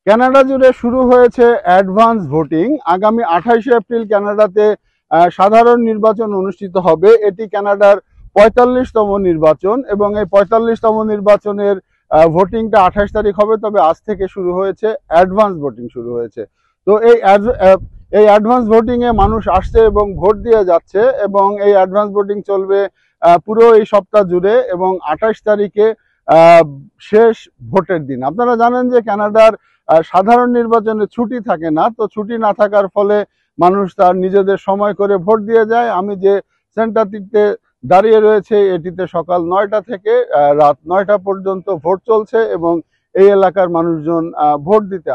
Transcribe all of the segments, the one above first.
Canada জুড়ে শুরু হয়েছে অ্যাডভান্স ভোটিং। আগামী 28শে এপ্রিল কানাডাতে সাধারণ নির্বাচন অনুষ্ঠিত হবে। এটি কানাডার 45তম নির্বাচন এবং এই 45তম নির্বাচনের ভোটিংটা 28 তারিখ হবে। তবে আজ থেকে শুরু হয়েছে অ্যাডভান্স ভোটিং শুরু হয়েছে। তো এই অ্যাডভান্স ভোটিংয়ে মানুষ আসছে এবং ভোট দিয়ে যাচ্ছে এবং এই অ্যাডভান্স ভোটিং চলবে পুরো এই সপ্তাহ জুড়ে এবং 28 তারিখে শেষ ভোটের দিন। আপনারা জানেন যে কানাডার সাধারণ নির্বাচনে ছুটি থাকে না, তো ছুটি না থাকার ফলে মানুষ তার নিজেদের সময় করে ভোট দিয়ে যায়। আমি যে সেন্টারটিতে দাঁড়িয়ে রয়েছে এটিতে সকাল 9টা থেকে রাত 9টা পর্যন্ত ভোট চলছে এবং এই এলাকার মানুষজন ভোট দিতে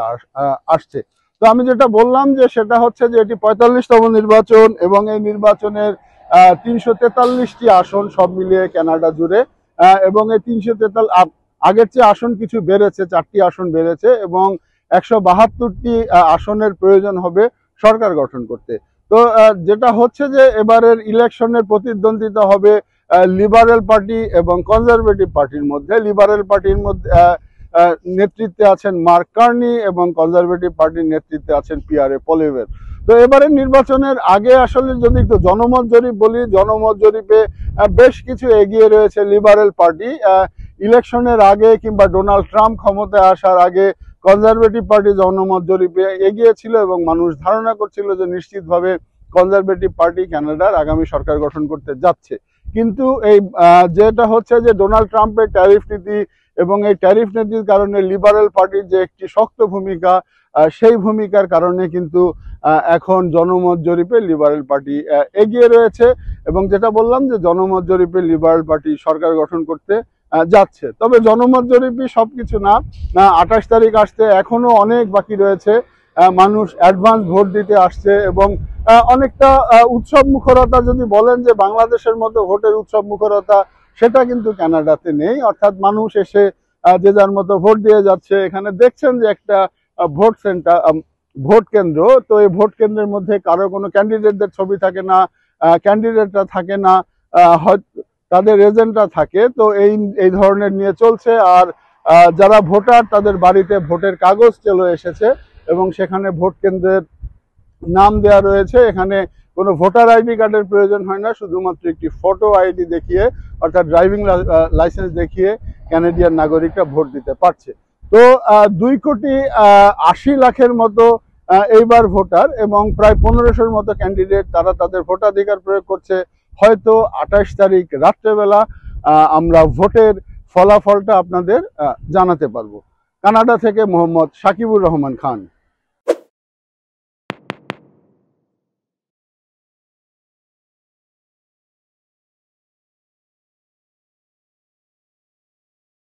আসছে। তো আমি যেটা বললাম যে সেটা হচ্ছে যে এটি 45তম নির্বাচন এবং এই নির্বাচনের 343টি আসন সব মিলিয়ে কানাডা জুড়ে এবং এই 343 আগের চেয়ে আসন কিছু বেড়েছে, 4টি আসন বেড়েছে এবং 172টি আসনের প্রয়োজন হবে সরকার গঠন করতে। তো যেটা হচ্ছে যে এবারের ইলেকশনের প্রতিদ্বন্দ্বিতা হবে লিবারেল পার্টি এবং কনজারভেটিভ পার্টির মধ্যে। লিবারেল পার্টির মধ্যে নেতৃত্বে আছেন মার্ক কার্নি এবং কনজারভেটিভ পার্টির নেতৃত্বে আছেন পিয়ারে পলিভের। তো এবারের নির্বাচনের আগে আসলে যদি একটু জনমত জরিপ বলি, জনমত জরিপে বেশ কিছু এগিয়ে রয়েছে লিবারেল পার্টি। ইলেকশনের আগে কিংবা ডোনাল্ড ট্রাম্প ক্ষমতায় আসার আগে কনজারভেটিভ পার্টি জনমত জরিপে এগিয়ে ছিল এবং মানুষ ধারণা করছিল যে নিশ্চিতভাবে কনজারভেটিভ পার্টি কানাডার আগামী সরকার গঠন করতে যাচ্ছে। কিন্তু এই যেটা হচ্ছে যে ডোনাল্ড ট্রাম্পের ট্যারিফ নীতি এবং এই ট্যারিফ নীতির কারণে লিবারেল পার্টির যে একটি শক্ত ভূমিকা, সেই ভূমিকার কারণে কিন্তু এখন জনমত জরিপে লিবারেল পার্টি এগিয়ে রয়েছে এবং যেটা বললাম যে জনমত জরিপে লিবারেল পার্টি সরকার গঠন করতে যাচ্ছে। তবে জনমত জরিপই সবকিছু না। 28 তারিখ আসতে এখনো অনেক বাকি রয়েছে। মানুষ অ্যাডভান্স ভোট দিতে আসছে এবং অনেকটা উৎসব মুখরতা, যদি বলেন যে বাংলাদেশের মতো ভোটের উৎসব মুখরতা, সেটা কিন্তু কানাডাতে নেই। অর্থাৎ মানুষ এসে যে যার মতো ভোট দিয়ে যাচ্ছে। এখানে দেখছেন যে একটা ভোট সেন্টার, ভোট কেন্দ্র। তো এই ভোট কেন্দ্রের মধ্যে কারো কোনো ক্যান্ডিডেটদের ছবি থাকে না, ক্যান্ডিডেটরা থাকে না, হয়তো তাদের এজেন্টরা থাকে। তো এই ধরনের নিয়ে চলছে। আর যারা ভোটার তাদের বাড়িতে ভোটের কাগজ চলে এসেছে এবং সেখানে ভোট কেন্দ্রের নাম দেওয়া রয়েছে। এখানে কোনো ভোটার আইডি কার্ডের প্রয়োজন হয় না, শুধুমাত্র একটি ফটো আইডি দেখিয়ে অর্থাৎ ড্রাইভিং লাইসেন্স দেখিয়ে কানাডিয়ান নাগরিকরা ভোট দিতে পারছে। তো 2,80,00,000-এর মতো এইবার ভোটার এবং প্রায় 1500-র মতো ক্যান্ডিডেট, তারা তাদের ভোটাধিকার প্রয়োগ করছে। হয়তো 28 তারিখ রাত্রেবেলা আমরা ভোটের ফলাফলটা আপনাদের জানাতে পারবো। কানাডা থেকে মোহাম্মদ সাকিবুর রহমান খান।